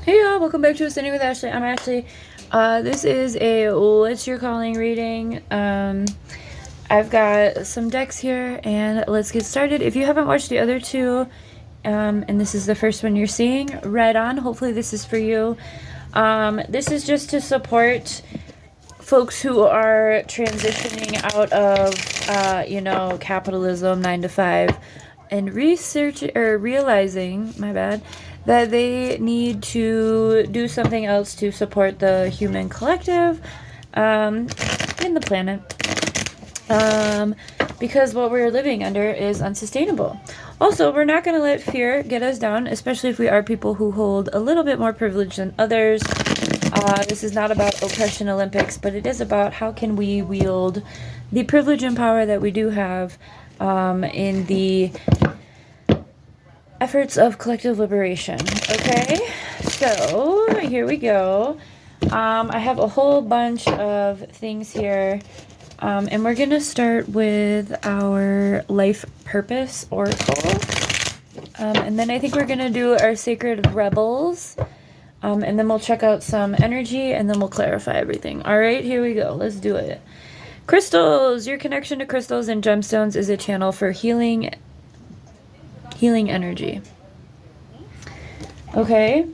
Hey y'all, welcome back to Ascending with Ashley. I'm Ashley. This is a What's Your Calling reading. I've got some decks here and let's get started. If you haven't watched the other two, and this is the first one you're seeing, right on. Hopefully this is for you. This is just to support folks who are transitioning out of, capitalism, 9 to 5, and realizing, my bad, that they need to do something else to support the human collective, and the planet. Because what we're living under is unsustainable. Also, we're not going to let fear get us down, especially if we are people who hold a little bit more privilege than others. This is not about oppression Olympics, but it is about how can we wield the privilege and power that we do have in the efforts of collective liberation. Okay, so here we go. I have a whole bunch of things here, and we're gonna start with our life purpose oracle, and then I think we're gonna do our sacred rebels, and then we'll check out some energy, and then we'll clarify everything. All right, here we go. Let's do it. Crystals. Your connection to crystals and gemstones is a channel for healing energy. Okay.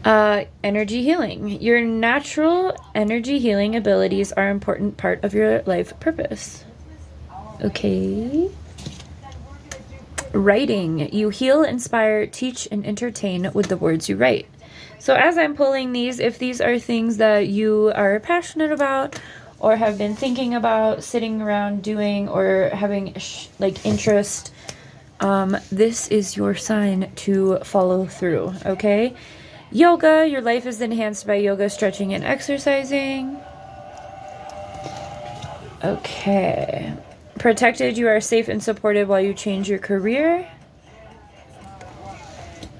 Energy healing. Your natural energy healing abilities are an important part of your life purpose. Okay. Writing. You heal, inspire, teach, and entertain with the words you write. So as I'm pulling these, if these are things that you are passionate about or have been thinking about sitting around doing or having interest, this is your sign to follow through, okay? Yoga, your life is enhanced by yoga, stretching, and exercising. Okay. Protected, you are safe and supported while you change your career.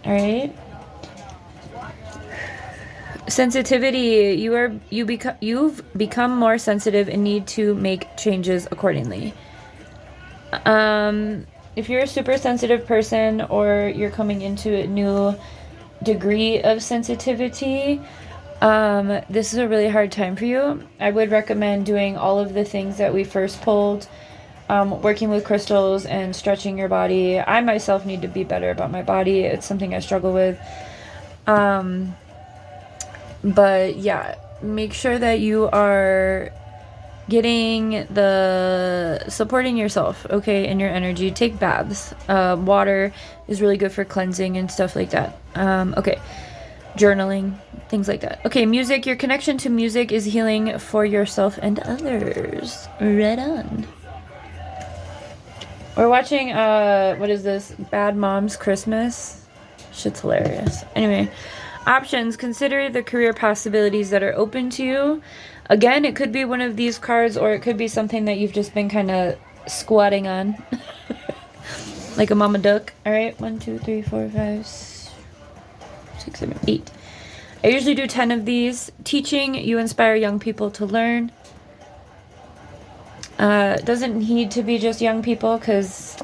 All right. Sensitivity, you've become more sensitive and need to make changes accordingly. If you're a super sensitive person or you're coming into a new degree of sensitivity, this is a really hard time for you. I would recommend doing all of the things that we first pulled, working with crystals and stretching your body. I myself need to be better about my body. It's something I struggle with. But yeah, make sure that you are getting supporting yourself, okay, in your energy. Take baths. Water is really good for cleansing and stuff like that. Okay, journaling, things like that. Okay, music. Your connection to music is healing for yourself and others. Right on. We're watching, what is this? Bad Moms Christmas. Shit's hilarious. Anyway, options. Consider the career possibilities that are open to you. Again, it could be one of these cards, or it could be something that you've just been kind of squatting on. Like a mama duck. All right, 1, 2, 3, 4, 5, 6, 7, 8. I usually do 10 of these. Teaching, you inspire young people to learn. Doesn't need to be just young people, because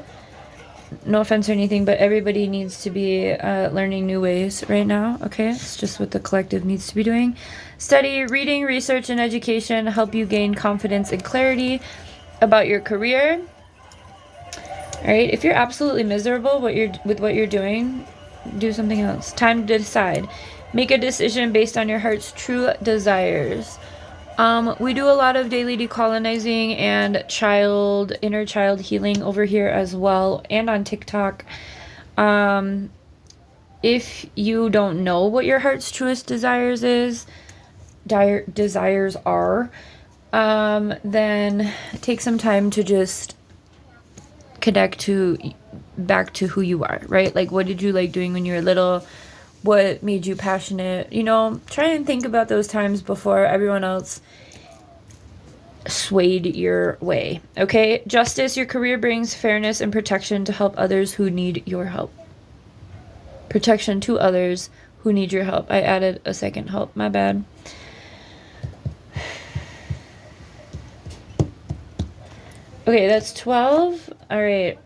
no offense or anything, but everybody needs to be learning new ways right now, okay? It's just what the collective needs to be doing. Study, reading, research, and education help you gain confidence and clarity about your career. All right, if you're absolutely miserable with what you're doing, do something else. Time to decide. Make a decision based on your heart's true desires. We do a lot of daily decolonizing and inner child healing over here as well, and on TikTok. If you don't know what your heart's truest desires are, then take some time to just connect back to who you are, right? Like, what did you like doing when you were little? What made you passionate? Try and think about those times before everyone else swayed your way, okay? Justice, your career brings fairness and protection to help others who need your help. Protection to others who need your help. I added a second help, my bad. Okay, that's 12. All right.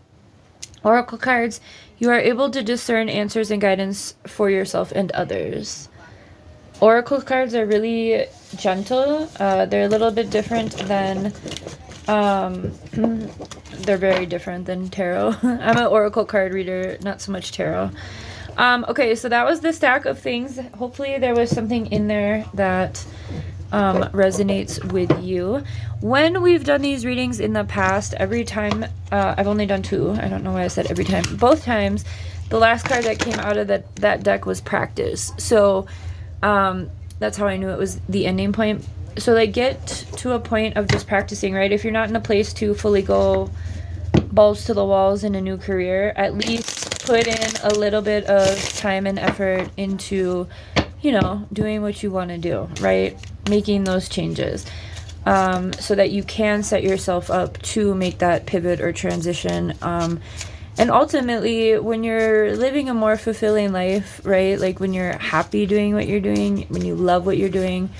Oracle cards. You are able to discern answers and guidance for yourself and others. Oracle cards are really gentle. They're a little bit different than, they're very different than tarot. I'm an oracle card reader, not so much tarot. Okay, so that was the stack of things. Hopefully there was something in there that resonates with you. When we've done these readings in the past, every time, I've only done 2. I don't know why I said every time. Both times, the last card that came out of that deck was practice. So, that's how I knew it was the ending point. So like get to a point of just practicing, right? If you're not in a place to fully go balls to the walls in a new career, at least put in a little bit of time and effort into, you know, doing what you want to do, right? Making those changes, so that you can set yourself up to make that pivot or transition. And ultimately, when you're living a more fulfilling life, right? Like when you're happy doing what you're doing, when you love what you're doing,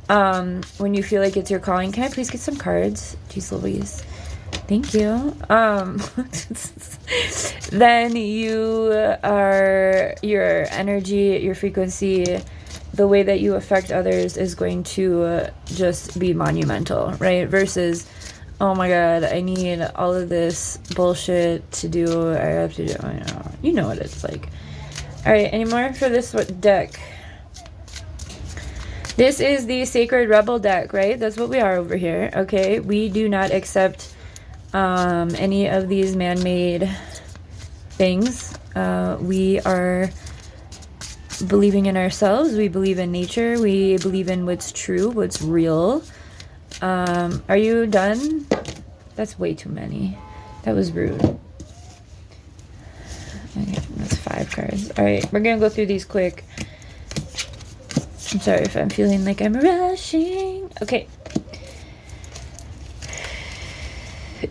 when you feel like it's your calling. Can I please get some cards? Jeez Louise. Thank you. Then your energy, your frequency, the way that you affect others is going to just be monumental, right? Versus, oh my god, I need all of this bullshit to do. I have to do, you know what it's like. All right, any more for this deck? This is the Sacred Rebel deck, right? That's what we are over here, okay? We do not accept any of these man-made things. We are believing in ourselves. We believe in nature. We believe in what's true, what's real. Are you done? That's way too many. That was rude. Okay, that's 5 cards. All right, we're gonna go through these quick. I'm sorry if I'm feeling like I'm rushing. Okay.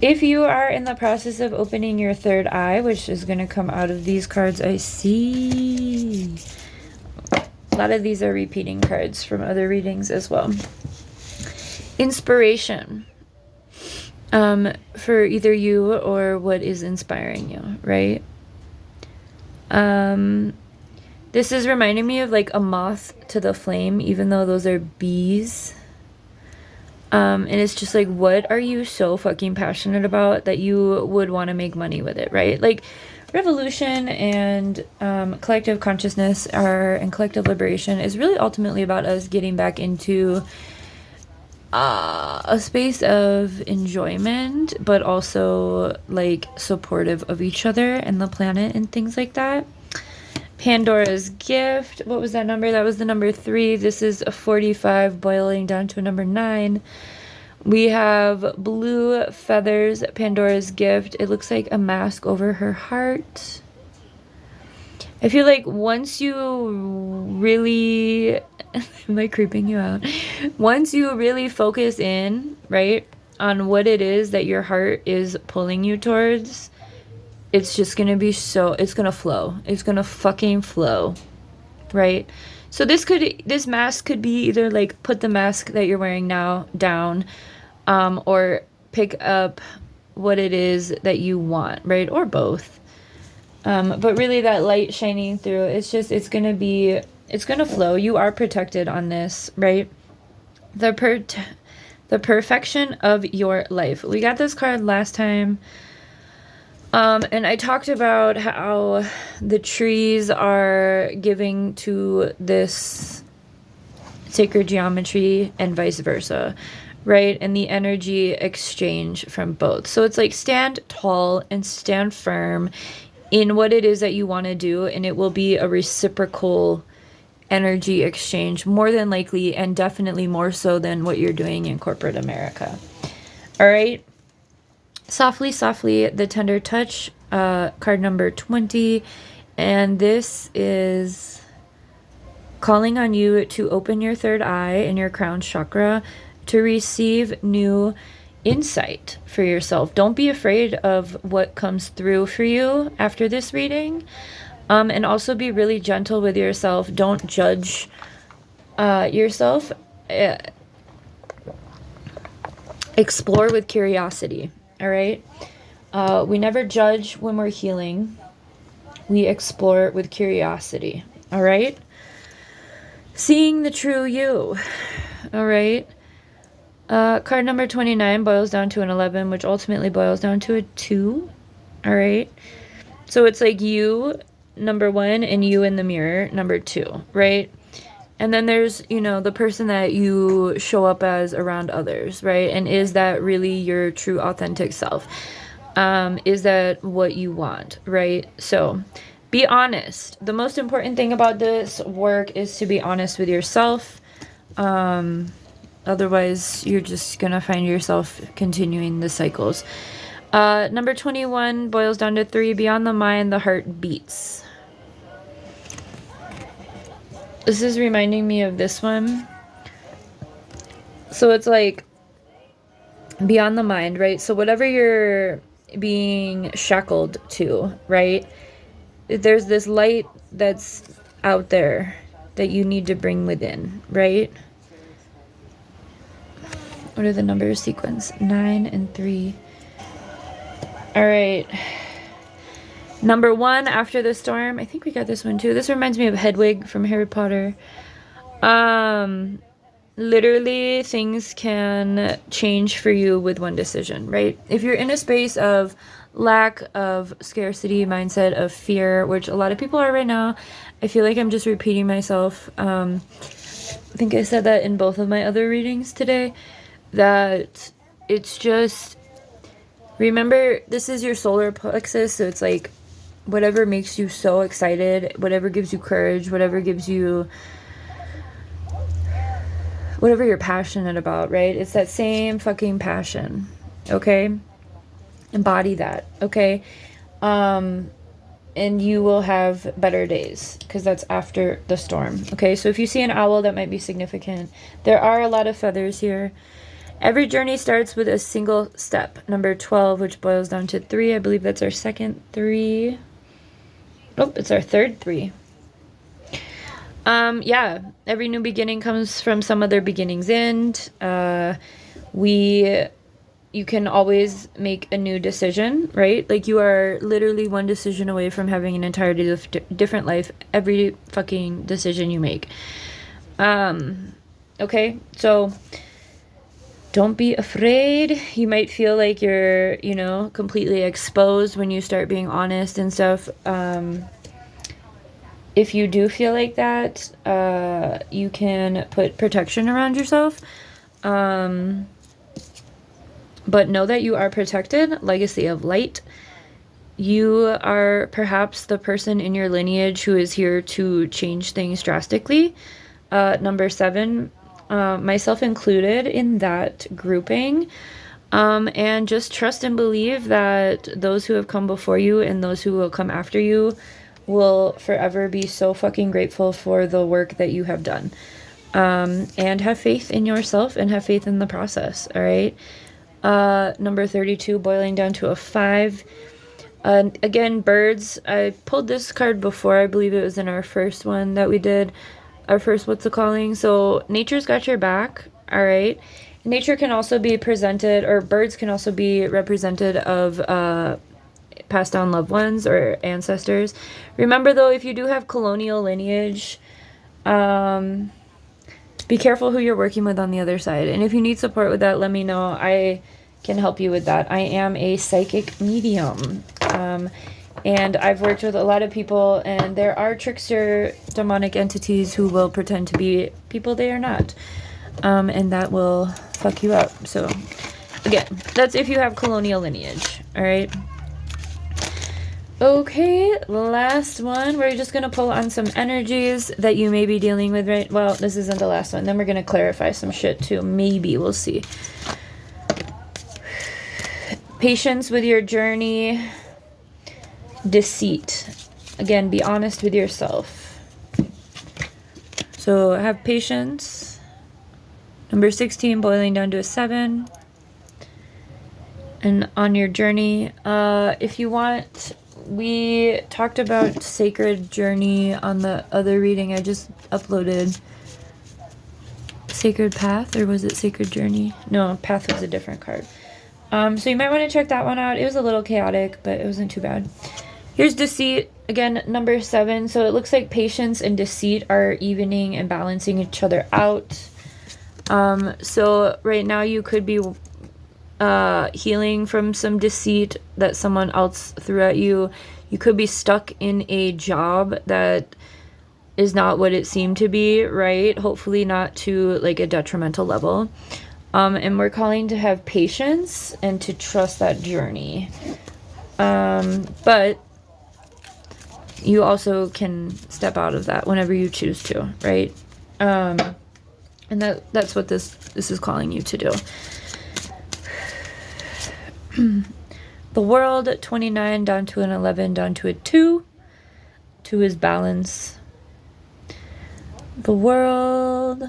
If you are in the process of opening your third eye, which is going to come out of these cards, I see. A lot of these are repeating cards from other readings as well. Inspiration. For either you or what is inspiring you, right? This is reminding me of like a moth to the flame, even though those are bees. And it's just like, what are you so fucking passionate about that you would want to make money with it, right? Like revolution and collective consciousness and collective liberation is really ultimately about us getting back into a space of enjoyment, but also like supportive of each other and the planet and things like that. Pandora's Gift. What was that number? That was the number 3. This is a 45 boiling down to a number 9. We have Blue Feathers, Pandora's Gift. It looks like a mask over her heart. I feel like once you really... am I creeping you out? Once you really focus in, right, on what it is that your heart is pulling you towards, it's just gonna be it's gonna flow. It's gonna fucking flow, right? So this mask could be either like put the mask that you're wearing now down, or pick up what it is that you want, right? Or both. But really that light shining through, it's gonna flow. You are protected on this, right? The perfection of your life. We got this card last time. And I talked about how the trees are giving to this sacred geometry and vice versa, right? And the energy exchange from both. So it's like stand tall and stand firm in what it is that you want to do, and it will be a reciprocal energy exchange, more than likely, and definitely more so than what you're doing in corporate America. All right. Softly, softly, the tender touch, card number 20. And this is calling on you to open your third eye and your crown chakra to receive new insight for yourself. Don't be afraid of what comes through for you after this reading. And also be really gentle with yourself. Don't judge yourself. Explore with curiosity. All right. We never judge when we're healing. we explore with curiosity. All right? Seeing the true you. All right? Card number 29 boils down to an 11, which ultimately boils down to a 2. All right? So it's like you, number 1, and you in the mirror, number 2, right? And then there's, you know, the person that you show up as around others, right? And is that really your true authentic self? Is that what you want, right? So be honest. The most important thing about this work is to be honest with yourself. Otherwise, you're just going to find yourself continuing the cycles. Number 21 boils down to 3. Beyond the mind, the heart beats. This is reminding me of this one. So it's like beyond the mind, right? So whatever you're being shackled to, right? There's this light that's out there that you need to bring within, right? What are the numbers sequence? 9 and 3. All right. Number 1, after the storm. I think we got this one too. This reminds me of Hedwig from Harry Potter. Literally, things can change for you with one decision, right? If you're in a space of lack, of scarcity, mindset, of fear, which a lot of people are right now, I feel like I'm just repeating myself. I think I said that in both of my other readings today, that it's just, remember, this is your solar plexus, so it's like whatever makes you so excited, whatever gives you courage, whatever gives you, whatever you're passionate about, right? It's that same fucking passion, okay? Embody that, okay? And you will have better days, because that's after the storm, okay? So if you see an owl, that might be significant. There are a lot of feathers here. Every journey starts with a single step. Number 12, which boils down to 3. I believe that's our second 3. Nope, it's our third 3. Yeah, every new beginning comes from some other beginning's end. You can always make a new decision, right? Like, you are literally one decision away from having an entirely different life every fucking decision you make. Okay, so don't be afraid. You might feel like you're, you know, completely exposed when you start being honest and stuff. If you do feel like that, you can put protection around yourself. But know that you are protected. Legacy of light. You are perhaps the person in your lineage who is here to change things drastically. Number 7, myself included in that grouping. And just trust and believe that those who have come before you and those who will come after you will forever be so fucking grateful for the work that you have done. And have faith in yourself and have faith in the process, all right? Number 32, boiling down to a 5. Again, birds. I pulled this card before. I believe it was in our first one that we did. Our first What's the Calling. So nature's got your back, all right? Nature can also be presented, or birds can also be represented of passed down loved ones or ancestors. Remember, though, if you do have colonial lineage, be careful who you're working with on the other side. And if you need support with that, let me know. I can help you with that. I am a psychic medium. And I've worked with a lot of people, and there are trickster demonic entities who will pretend to be people they are not. And that will fuck you up. So, again, that's if you have colonial lineage. All right? Okay, last one. We're just going to pull on some energies that you may be dealing with right... Well, this isn't the last one. Then we're going to clarify some shit, too. Maybe. We'll see. Patience with your journey. Deceit. Again, be honest with yourself. So, have patience. Number 16, boiling down to a 7. And on your journey, if you want... We talked about Sacred Journey on the other reading. I just uploaded Sacred Path, or was it Sacred Journey? No, Path was a different card. So you might want to check that one out. It was a little chaotic, but it wasn't too bad. Here's deceit. Again, number 7. So it looks like patience and deceit are evening and balancing each other out. So right now you could be healing from some deceit that someone else threw at you. You could be stuck in a job that is not what it seemed to be, right? Hopefully not to like a detrimental level. And we're calling to have patience and to trust that journey. But you also can step out of that whenever you choose to, right? And that's what this is calling you to do. The world, 29 down to an 11, down to a 2. 2 is balance. The world.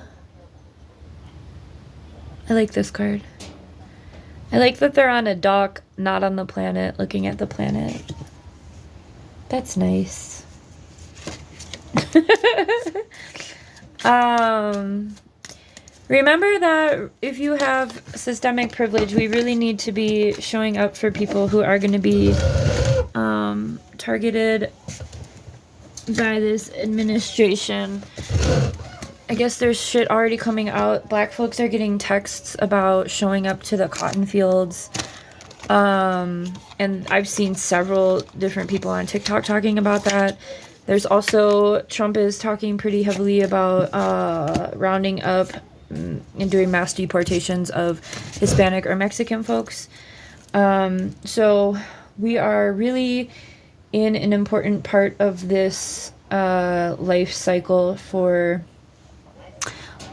I like this card. I like that they're on a dock, not on the planet, looking at the planet. That's nice. Remember that if you have systemic privilege, we really need to be showing up for people who are going to be targeted by this administration. I guess there's shit already coming out. Black folks are getting texts about showing up to the cotton fields. And I've seen several different people on TikTok talking about that. There's also, Trump is talking pretty heavily about rounding up and doing mass deportations of Hispanic or Mexican folks. So we are really in an important part of this life cycle for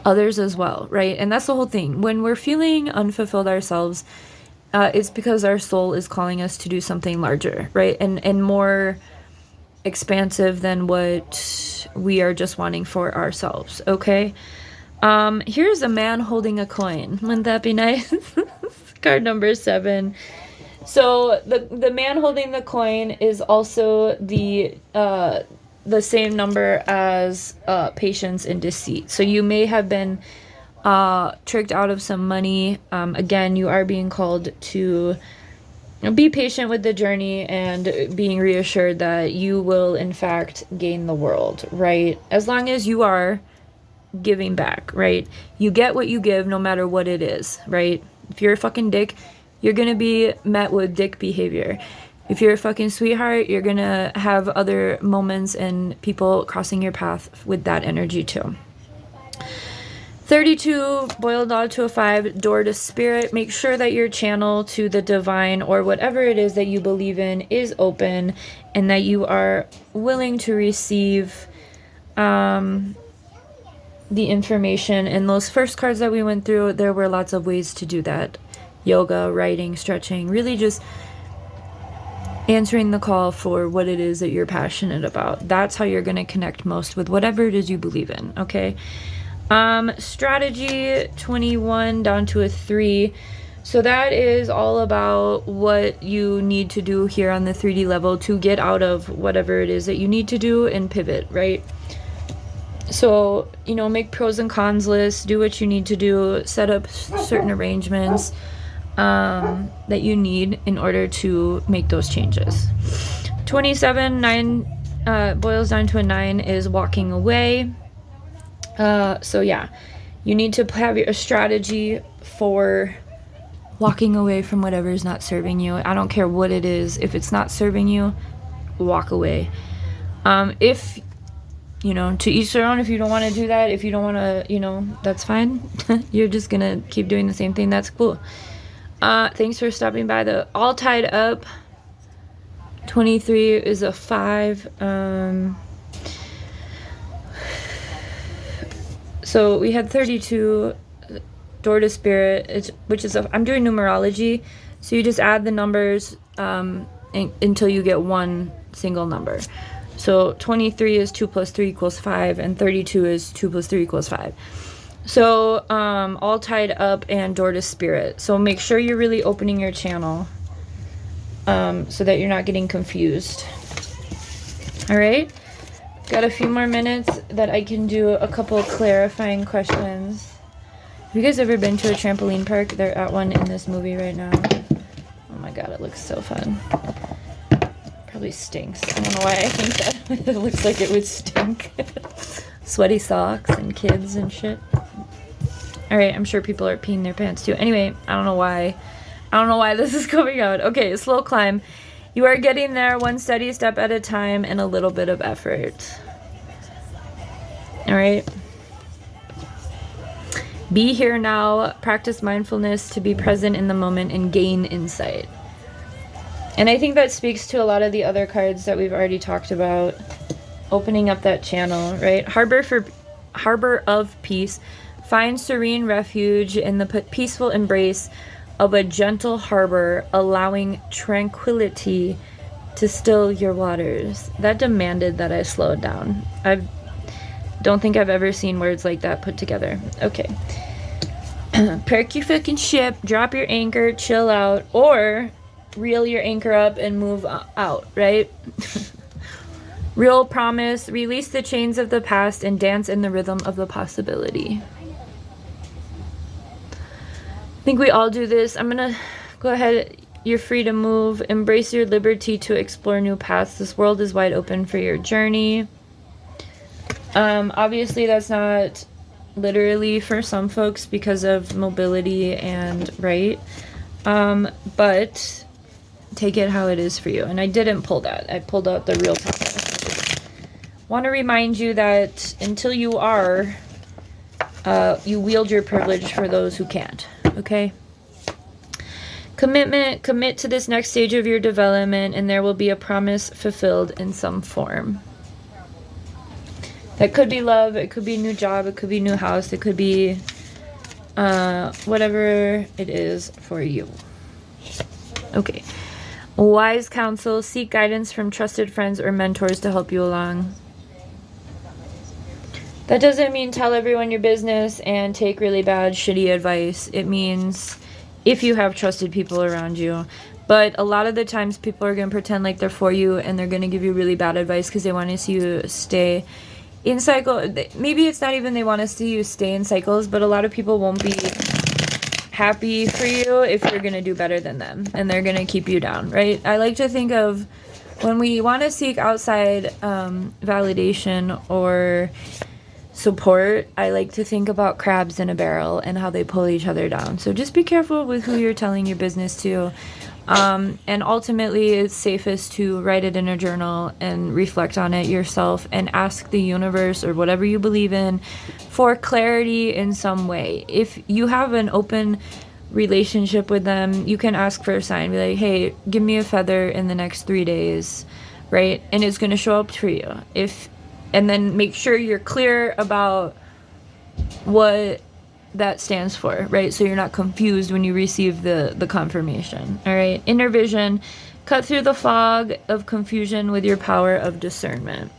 others as well, right? And that's the whole thing. When we're feeling unfulfilled ourselves, it's because our soul is calling us to do something larger, right? And more expansive than what we are just wanting for ourselves, okay? Here's a man holding a coin. Wouldn't that be nice? Card number 7. So the man holding the coin is also the same number as patience and deceit. So you may have been tricked out of some money. Again, you are being called to be patient with the journey and being reassured that you will in fact gain the world, right? As long as you are giving back, right? You get what you give no matter what it is, right? If you're a fucking dick, you're gonna be met with dick behavior. If you're a fucking sweetheart, you're gonna have other moments and people crossing your path with that energy too. 32 boiled down to a 5, door to spirit. Make sure that your channel to the divine or whatever it is that you believe in is open and that you are willing to receive the information. And those first cards that we went through, there were lots of ways to do that. Yoga, writing, stretching, really just answering the call for what it is that you're passionate about. That's how you're going to connect most with whatever it is you believe in, okay? Strategy, 21 down to a 3. So that is all about what you need to do here on the 3D level to get out of whatever it is that you need to do and pivot, right? So, you know, make pros and cons lists, do what you need to do, set up certain arrangements that you need in order to make those changes. 27, 9, boils down to a 9 is walking away. So yeah, you need to have a strategy for walking away from whatever is not serving you. I don't care what it is. If it's not serving you, walk away. If, you know, to each their own. If you don't want to do that, if you don't want to, you know, that's fine. You're just going to keep doing the same thing. That's cool. Thanks for stopping by. The all tied up. 23 is a 5. So we had 32, door to spirit, which is I'm doing numerology. So you just add the numbers until you get one single number. So 23 is 2 plus 3 equals 5, and 32 is 2 plus 3 equals 5. So all tied up and door to spirit. So make sure you're really opening your channel so that you're not getting confused. All right. Got a few more minutes that I can do a couple clarifying questions. Have you guys ever been to a trampoline park? They're at one in this movie right now. Oh my god, it looks so fun. probably stinks. I don't know why I think that. It looks like it would stink. Sweaty socks and kids and shit. Alright, I'm sure people are peeing their pants too. Anyway, I don't know why. I don't know why this is coming out. Okay, slow climb. You are getting there one steady step at a time and a little bit of effort. Alright. Be here now. Practice mindfulness to be present in the moment and gain insight. And I think that speaks to a lot of the other cards that we've already talked about. Opening up that channel, right? Harbor of peace. Find serene refuge in the peaceful embrace of a gentle harbor, allowing tranquility to still your waters. That demanded that I slow it down. I don't think I've ever seen words like that put together. Okay. Perk your fucking ship, drop your anchor, chill out, or reel your anchor up and move out, right? Real promise, release the chains of the past and dance in the rhythm of the possibility. I think we all do this. I'm gonna go ahead. You're free to move. Embrace your liberty to explore new paths. This world is wide open for your journey. Obviously that's not literally for some folks because of mobility and right. But take it how it is for you. And I didn't pull that. I pulled out the real promise. Want to remind you that until you are, you wield your privilege for those who can't. Okay? Commitment. Commit to this next stage of your development, and there will be a promise fulfilled in some form. That could be love. It could be a new job. It could be a new house. It could be whatever it is for you. Okay. Wise counsel. Seek guidance from trusted friends or mentors to help you along. That doesn't mean tell everyone your business and take really bad, shitty advice. It means if you have trusted people around you. But a lot of the times people are going to pretend like they're for you and they're going to give you really bad advice because they want to see you stay in cycle. Maybe it's not even they want to see you stay in cycles, but a lot of people won't be happy for you if you're going to do better than them and they're going to keep you down, right? I like to think of when we want to seek outside validation or support, I like to think about crabs in a barrel and how they pull each other down. So just be careful with who you're telling your business to. And ultimately, it's safest to write it in a journal and reflect on it yourself and ask the universe or whatever you believe in for clarity in some way. If you have an open relationship with them, you can ask for a sign. Be like, hey, give me a feather in the next 3 days, right? And it's going to show up for you. And then make sure you're clear about what that stands for, right? So you're not confused when you receive the confirmation. All right. Inner vision. Cut through the fog of confusion with your power of discernment.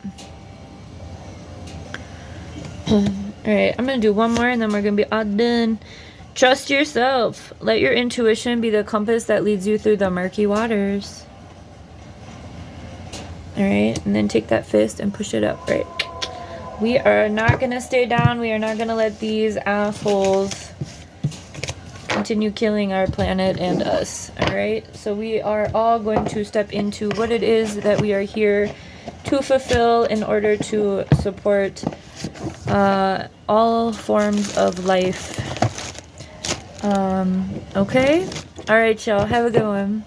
All right. I'm going to do one more and then we're going to be all done. Trust yourself. Let your intuition be the compass that leads you through the murky waters. All right, and then take that fist and push it up, right? We are not going to stay down. We are not going to let these assholes continue killing our planet and us, all right? So we are all going to step into what it is that we are here to fulfill in order to support all forms of life. Okay? All right, y'all. Have a good one.